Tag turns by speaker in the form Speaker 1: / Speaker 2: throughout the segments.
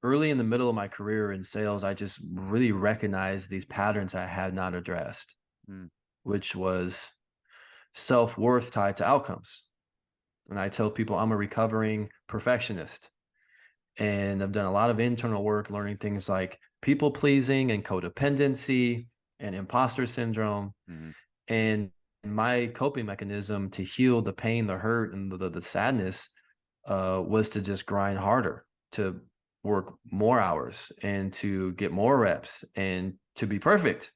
Speaker 1: early in the middle of my career in sales, I just really recognized these patterns I had not addressed,
Speaker 2: Mm.
Speaker 1: which was self-worth tied to outcomes. And I tell people I'm a recovering perfectionist. And I've done a lot of internal work learning things like people pleasing and codependency and imposter syndrome.
Speaker 2: Mm-hmm.
Speaker 1: And my coping mechanism to heal the pain, the hurt, and the sadness was to just grind harder, to work more hours and to get more reps and to be perfect.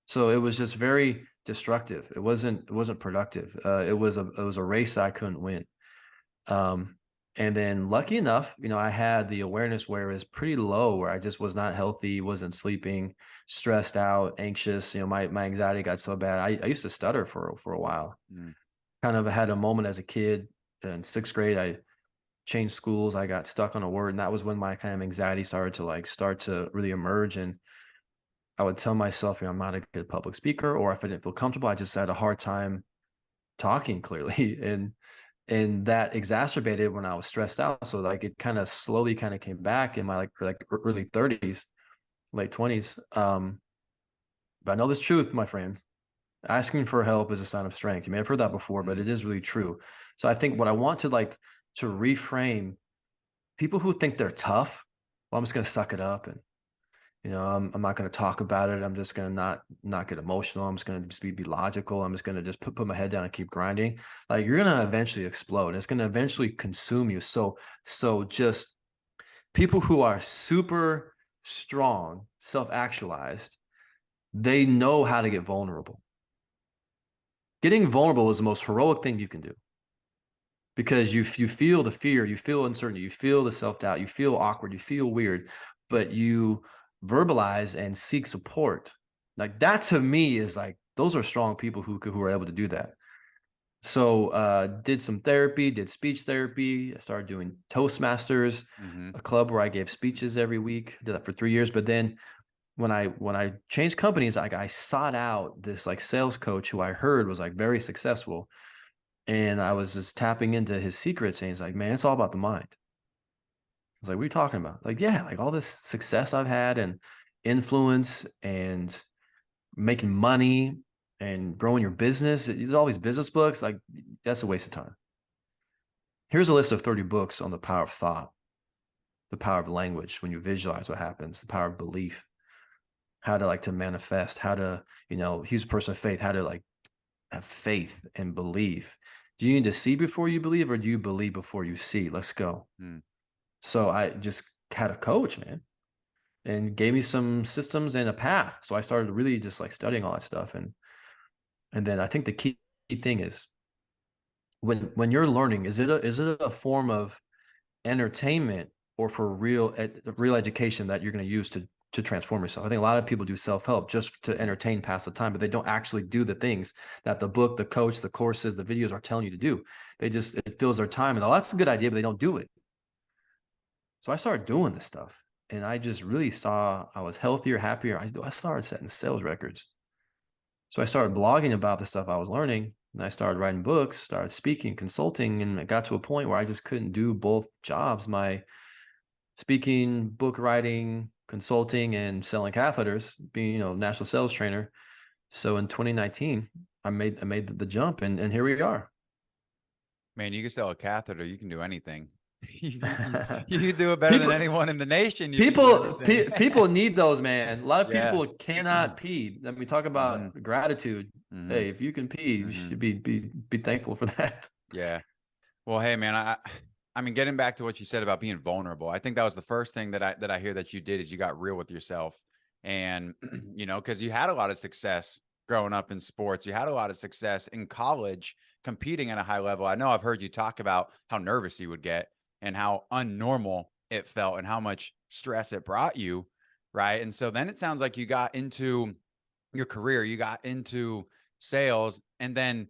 Speaker 1: So it was just very destructive. It wasn't productive. It was a race I couldn't win. Um, and then lucky enough, I had the awareness where it was pretty low, where I just was not healthy, wasn't sleeping, stressed out, anxious. My anxiety got so bad. I used to stutter for a while.
Speaker 2: Mm.
Speaker 1: Kind of had a moment as a kid in sixth grade. I changed schools. I got stuck on a word, and that was when my kind of anxiety started to start to really emerge. And I would tell myself, I'm not a good public speaker, or if I didn't feel comfortable, I just had a hard time talking clearly. And that exacerbated when I was stressed out. So it kind of slowly kind of came back in my early 30s, late 20s. But I know this truth, my friend. Asking for help is a sign of strength. You may have heard that before, but
Speaker 2: Mm.
Speaker 1: it is really true. So I think what I want to reframe people who think they're tough, well, I'm just gonna suck it up and I'm not going to talk about it. I'm just going to not get emotional. I'm just going to just be logical. I'm just going to just put my head down and keep grinding. Like you're going to eventually explode. It's going to eventually consume you. So just people who are super strong, self-actualized, they know how to get vulnerable. Getting vulnerable is the most heroic thing you can do because you feel the fear, you feel uncertainty, you feel the self-doubt, you feel awkward, you feel weird, but you verbalize and seek support. Like that to me is like those are strong people who are able to do that. So did some therapy, did speech therapy. I started doing Toastmasters,
Speaker 2: Mm-hmm.
Speaker 1: a club where I gave speeches every week. Did that for 3 years. But then when I changed companies, I sought out this sales coach who I heard was very successful. And I was just tapping into his secrets, and he's like, "Man, it's all about the mind." I was like, "What are you talking about?" Like, yeah, all this success I've had and influence and making money and growing your business. There's all these business books. Like, that's a waste of time. Here's a list of 30 books on the power of thought, the power of language when you visualize what happens, the power of belief, how to to manifest, how to, he's a person of faith, how to have faith and believe. Do you need to see before you believe, or do you believe before you see? Let's go.
Speaker 2: Mm.
Speaker 1: So I just had a coach, man, and gave me some systems and a path. So I started really just studying all that stuff. And then I think the key thing is when you're learning, is it a form of entertainment or for real education that you're going to use to transform yourself? I think a lot of people do self-help just to entertain, pass the time, but they don't actually do the things that the book, the coach, the courses, the videos are telling you to do. It fills their time, and that's a good idea, but they don't do it. So I started doing this stuff, and I just really saw I was healthier, happier. I started setting sales records. So I started blogging about the stuff I was learning, and I started writing books, started speaking, consulting, and it got to a point where I just couldn't do both jobs. My speaking, book writing, consulting, and selling catheters, being, national sales trainer. So in 2019, I made the jump, and here we are.
Speaker 2: Man, you can sell a catheter. You can do anything. You can do it better than
Speaker 1: people
Speaker 2: anyone in the nation. You can do
Speaker 1: people
Speaker 2: anything.
Speaker 1: people need those, man. A lot of
Speaker 2: Yeah.
Speaker 1: people cannot pee. Let me talk
Speaker 2: Mm-hmm.
Speaker 1: about gratitude.
Speaker 2: Mm-hmm.
Speaker 1: Hey, if you can pee, you
Speaker 2: Mm-hmm.
Speaker 1: should be thankful for that.
Speaker 2: Yeah. Well, hey man, I mean, getting back to what you said about being vulnerable, I think that was the first thing that I hear that you did is you got real with yourself. And because you had a lot of success growing up in sports, you had a lot of success in college competing at a high level. I know I've heard you talk about how nervous you would get and how unnormal it felt and how much stress it brought you, right? And so then it sounds like you got into your career, you got into sales, and then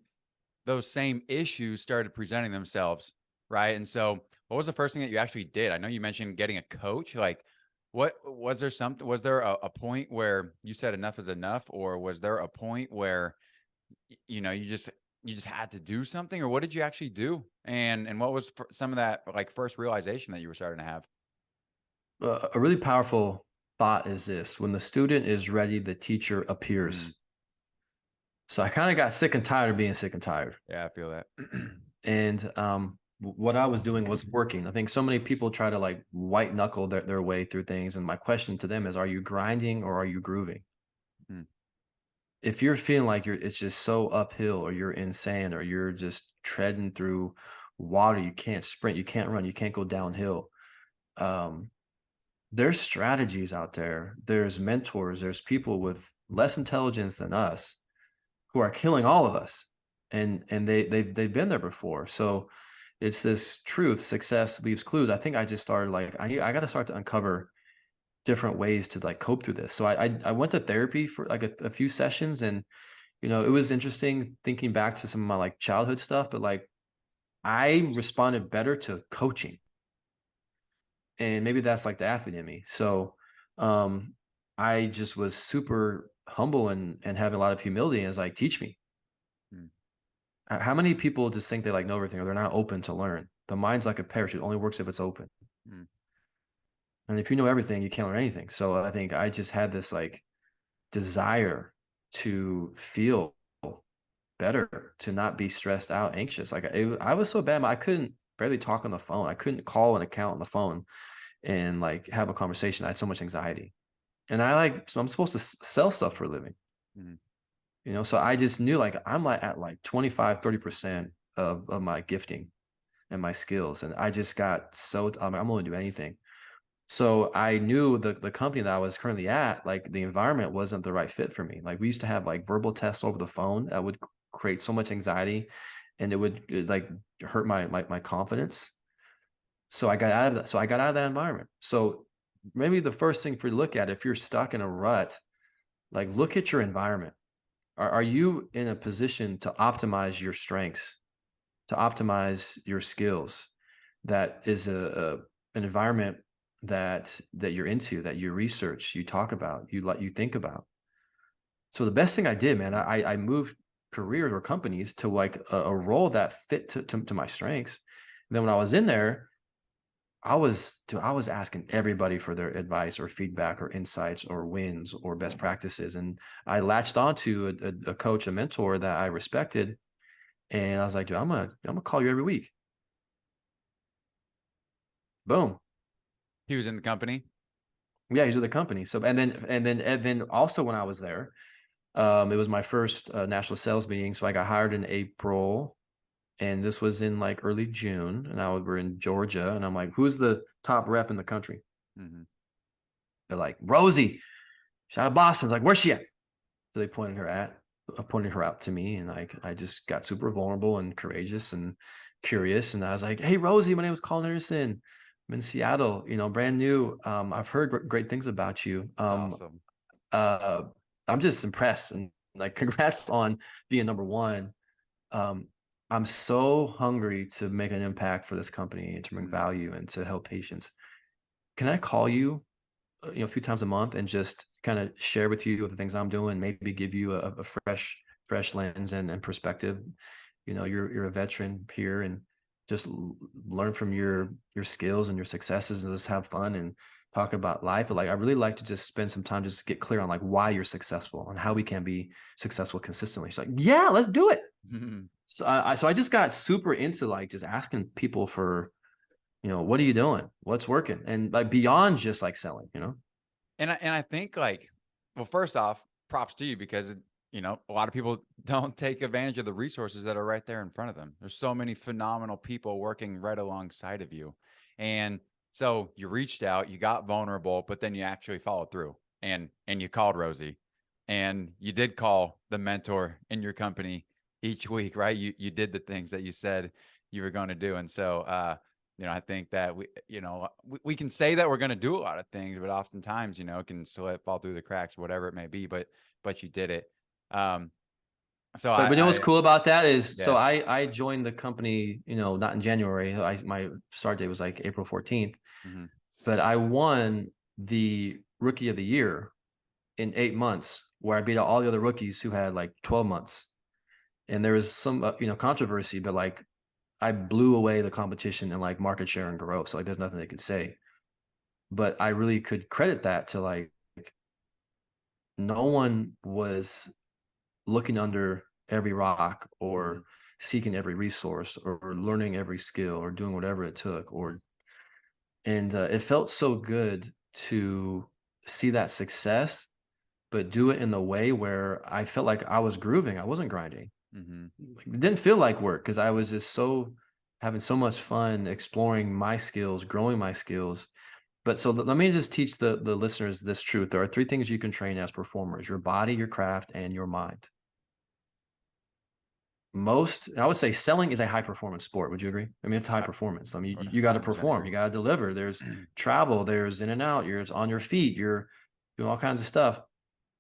Speaker 2: those same issues started presenting themselves, right? And so, what was the first thing that you actually did? I know you mentioned getting a coach. Like, what was there something? Was there a point where you said enough is enough, or was there a point where you just had to do something, or what did you actually do? And what was some of that first realization that you were starting to have?
Speaker 1: A really powerful thought is this: when the student is ready, the teacher
Speaker 2: Mm,
Speaker 1: appears. So I kind of got sick and tired of being sick and tired.
Speaker 2: yeah, I feel that.
Speaker 1: And what I was doing was working. I think so many people try to like white knuckle their way through things. And my question to them is, are you grinding or are you grooving?
Speaker 2: Mm,
Speaker 1: If you're feeling like it's just so uphill, or you're insane, or you're just treading through water, you can't sprint, you can't run, you can't go downhill. Um, there's strategies out there. There's mentors. There's people with less intelligence than us who are killing all of us, and they've been there before. So it's this truth: success leaves clues. I think I just started like I got to start to uncover different ways to like cope through this. So I went to therapy for like a few sessions, and it was interesting thinking back to some of my like childhood stuff, but like I responded better to coaching, and maybe that's like the athlete in me. So um I just was super humble and having a lot of humility, and it's like, teach me.
Speaker 2: mm,
Speaker 1: How many people just think they like know everything, or they're not open to learn? The mind's like a parachute, only works if it's open.
Speaker 2: mm,
Speaker 1: And if you know everything, you can't learn anything. So I think I just had this like desire to feel better, to not be stressed out, anxious. Like I was so bad, I couldn't barely talk on the phone. I couldn't call an account on the phone and like have a conversation. I had so much anxiety. And so I'm supposed to sell stuff for a living,
Speaker 2: mm.
Speaker 1: so I just knew like I'm like at like 25-30% of my gifting and my skills. And I just got so, I'm willing to do anything. So I knew the company that I was currently at, like the environment wasn't the right fit for me. Like we used to have like verbal tests over the phone that would create so much anxiety, and it like hurt my confidence. So I got out of that. So I got out of that environment. So maybe the first thing for you to look at, if you're stuck in a rut, like look at your environment. Are you in a position to optimize your strengths, to optimize your skills? That is an environment that you're into, that you research, you talk about, you think about. So the best thing I did, man, I moved careers or companies to like a role that fit to my strengths. And then when I was in there, I was asking everybody for their advice or feedback or insights or wins or best practices. And I latched onto a coach, a mentor that I respected. And I was like, dude, I'm gonna call you every week. Boom.
Speaker 2: He was in the company.
Speaker 1: Yeah, he's with the company. So and then also when I was there, it was my first national sales meeting. So I got hired in April, and this was in like early June, and we're in Georgia, and I'm like, who's the top rep in the country?
Speaker 2: Mm-hmm.
Speaker 1: They're like, Rosie, she's out of Boston. I was like, where's she at? So they pointed her out to me, and like I just got super vulnerable and courageous and curious, and I was like, hey Rosie, my name is Collin Henderson. I'm in Seattle, brand new. I've heard great things about you.
Speaker 2: That's awesome.
Speaker 1: Uh, I'm just impressed, and like congrats on being number one. Um, I'm so hungry to make an impact for this company and to bring
Speaker 2: Mm,
Speaker 1: value and to help patients. Can I call you, a few times a month, and just kind of share with you the things I'm doing, maybe give you a fresh lens and perspective? You're a veteran here, and just learn from your skills and your successes, and just have fun and talk about life. But like I really like to just spend some time just to get clear on like why you're successful and how we can be successful consistently. She's like, yeah, let's do it.
Speaker 2: mm.
Speaker 1: So I just got super into like just asking people for, what are you doing? What's working? And like beyond just like selling.
Speaker 2: And I think like, well, first off, props to you because a lot of people don't take advantage of the resources that are right there in front of them. There's so many phenomenal people working right alongside of you. And so you reached out, you got vulnerable, but then you actually followed through and you called Rosie and you did call the mentor in your company each week, right? You did the things that you said you were going to do. And so I think that we can say that we're going to do a lot of things, but oftentimes, it can slip, fall through the cracks, whatever it may be. But you did it. Um, so
Speaker 1: But
Speaker 2: I,
Speaker 1: you know what's
Speaker 2: I
Speaker 1: cool about that is, so
Speaker 2: yeah.
Speaker 1: I joined the company, not in January. My start date was like April 14th,
Speaker 2: Hmm.
Speaker 1: but I won the rookie of the year in 8 months, where I beat out all the other rookies who had like 12 months. And there was some, controversy, but like I blew away the competition in like market share and growth. So like there's nothing they could say. but I really could credit that to like no one was looking under every rock or
Speaker 2: Mhm.
Speaker 1: seeking every resource or learning every skill or doing whatever it took or and it felt so good to see that success but do it in the way where I felt like I was grooving. I wasn't grinding.
Speaker 2: Mhm.
Speaker 1: Like, it didn't feel like work because I was just so having so much fun exploring my skills, growing my skills. But so let me just teach the listeners this truth. There are three things you can train as performers: your body, your craft, and your mind. I would say selling is a high performance sport. Would you agree? I mean, it's high
Speaker 2: Uh,
Speaker 1: performance. I mean, you got to
Speaker 2: 100%
Speaker 1: perform,
Speaker 2: agree.
Speaker 1: you got to deliver. There's travel, there's in and out, you're on your feet, you're doing all kinds of stuff.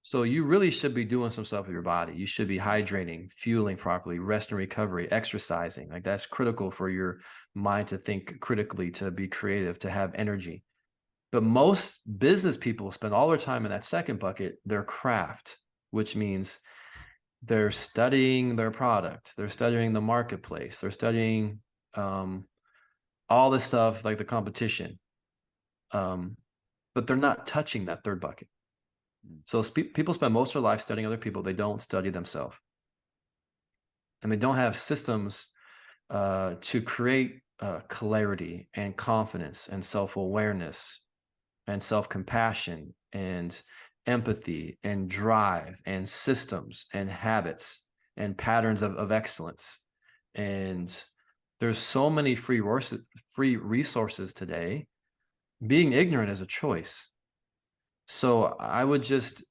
Speaker 1: So you really should be doing some stuff with your body. You should be hydrating, fueling properly, rest and recovery, exercising. Like that's critical for your mind to think critically, to be creative, to have energy. But most business people spend all their time in that second bucket, their craft, which means they're studying their product, they're studying the marketplace, they're studying um, all this stuff like the competition. Um, but they're not touching that third bucket.
Speaker 2: Mm.
Speaker 1: So people spend most of their life studying other people. They don't study themselves, and they don't have systems to create clarity and confidence and self-awareness and self-compassion and empathy and drive and systems and habits and patterns of excellence. And there's so many free resources today. Being ignorant is a choice. So I would just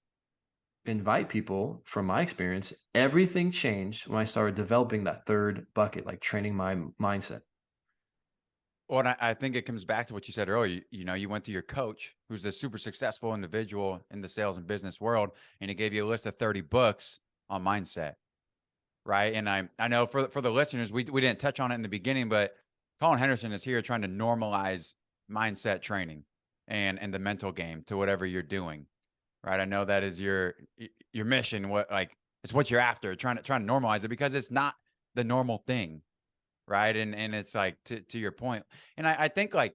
Speaker 1: invite people from my experience, everything changed when I started developing that third bucket, like training my mindset.
Speaker 2: Well, and I think it comes back to what you said earlier. You went to your coach, who's a super successful individual in the sales and business world, and he gave you a list of 30 books on mindset, right? And I know for the listeners, we didn't touch on it in the beginning, but Collin Henderson is here trying to normalize mindset training and the mental game to whatever you're doing, right? I know that is your mission. What like it's what you're after, trying to normalize it because it's not the normal thing, right? And it's like to your point, and I think like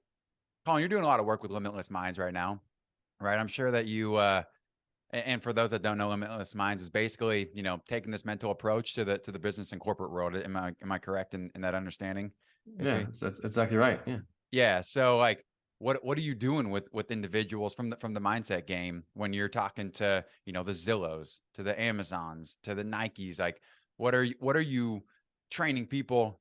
Speaker 2: Colin, you're doing a lot of work with Limitless Minds right now, right? I'm sure that you and for those that don't know, Limitless Minds is basically taking this mental approach to the business and corporate world. Am I correct in that understanding?
Speaker 1: Yeah,
Speaker 2: Basically,
Speaker 1: that's exactly right. Yeah.
Speaker 2: yeah. So like, what are you doing with individuals from the mindset game when you're talking to the Zillows, to the Amazons, to the Nikes? Like, what are you training people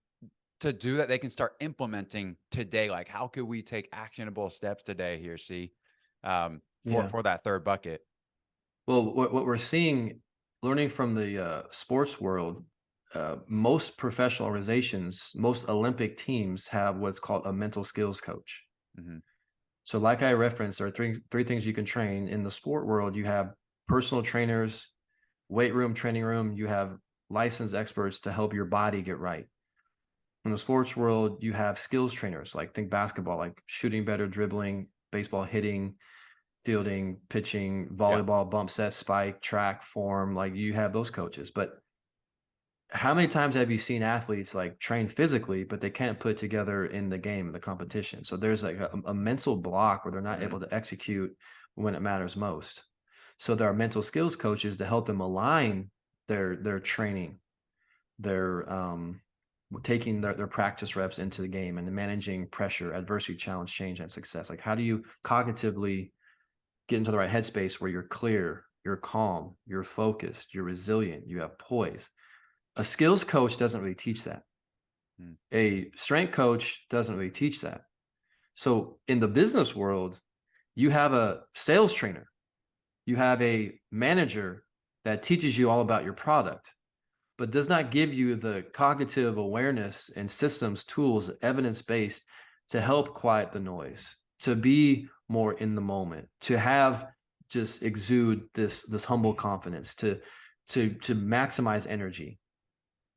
Speaker 2: to do that they can start implementing today? Like, how could we take actionable steps today here? See,
Speaker 1: Yeah.
Speaker 2: for that third bucket.
Speaker 1: Well, what we're seeing, learning from the sports world, most professional organizations, most Olympic teams have what's called a mental skills coach.
Speaker 2: Hmm.
Speaker 1: So, like I referenced, there are three things you can train in the sport world. You have personal trainers, weight room, training room. You have licensed experts to help your body get right. In the sports world, you have skills trainers, like think basketball, like shooting better, dribbling, baseball, hitting, fielding, pitching,
Speaker 2: Yeah.
Speaker 1: volleyball, bump set, spike, track, form. Like you have those coaches. But how many times have you seen athletes like train physically, but they can't put together in the game, the competition? So there's like a mental block where they're not
Speaker 2: Hmm.
Speaker 1: able to execute when it matters most. So there are mental skills coaches to help them align their training, their taking their practice reps into the game and managing pressure, adversity, challenge, change, and success. Like how do you cognitively get into the right headspace where you're clear, you're calm, you're focused, you're resilient, you have poise. A skills coach doesn't really teach that.
Speaker 2: Mm.
Speaker 1: A strength coach doesn't really teach that. So in the business world, you have a sales trainer, you have a manager that teaches you all about your product, but does not give you the cognitive awareness and systems, tools, evidence based to help quiet the noise, to be more in the moment, to have just exude this humble confidence, to maximize energy.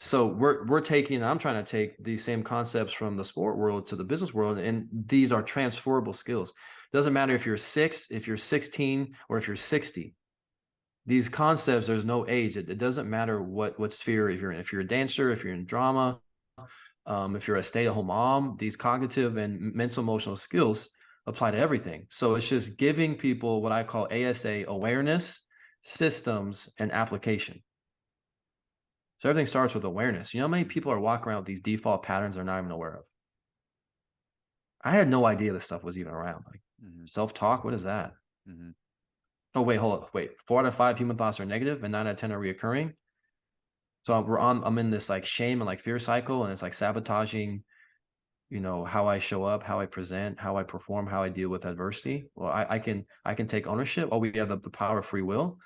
Speaker 1: So I'm trying to take these same concepts from the sport world to the business world, and these are transferable skills. Doesn't matter if you're 6, if you're 16, or if you're 60. These concepts, there's no age. It doesn't matter what sphere, if you're a dancer, if you're in drama, if you're a stay-at-home mom, these cognitive and mental emotional skills apply to everything. So it's just giving people what I call ASA, awareness, systems, and application. So everything starts with awareness. You know how many people are walking around with these default patterns they're not even aware of? I had no idea this stuff was even around. Like self-talk, what is that? Oh, wait, hold up. Wait, 4 out of 5 human thoughts are negative and 9 out of 10 are reoccurring. So I'm in this like shame and like fear cycle, and it's like sabotaging, you know, how I show up, how I present, how I perform, how I deal with adversity. Well, I can take ownership. Oh, we have the power of free will.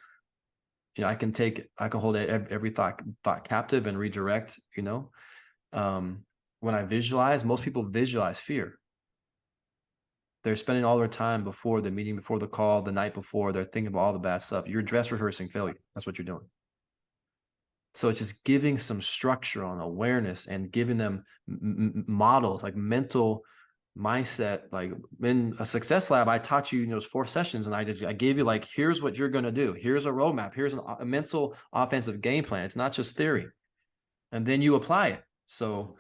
Speaker 1: You know, I can hold every thought captive and redirect, you know. When I visualize, most people visualize fear. They're spending all their time before the meeting, before the call, the night before, they're thinking about all the bad stuff. You're dress rehearsing failure. That's what you're doing. So it's just giving some structure on awareness and giving them models, like mental mindset. Like in a success lab, I taught you, you know, those 4 sessions, and I gave you like, here's what you're going to do. Here's a roadmap. Here's a mental offensive game plan. It's not just theory. And then you apply it. So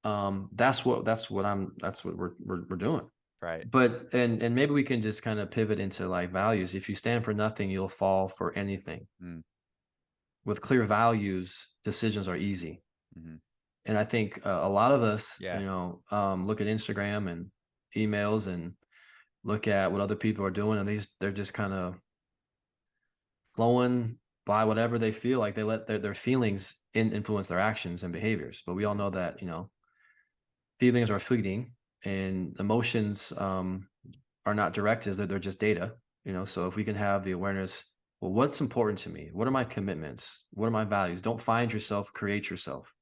Speaker 1: that's what we're doing.
Speaker 2: Right.
Speaker 1: But and maybe we can just kind of pivot into like values. If you stand for nothing, you'll fall for anything. With clear values, decisions are easy. And I think a lot of us, you know, look at Instagram and emails and look at what other people are doing, and they're just kind of flowing by whatever they feel like. They let their feelings influence their actions and behaviors. But we all know that, you know, feelings are fleeting, and emotions are not directives. They're just data, you know. So if we can have the awareness, well, what's important to me? What are my commitments? What are my values? Don't find yourself, create yourself.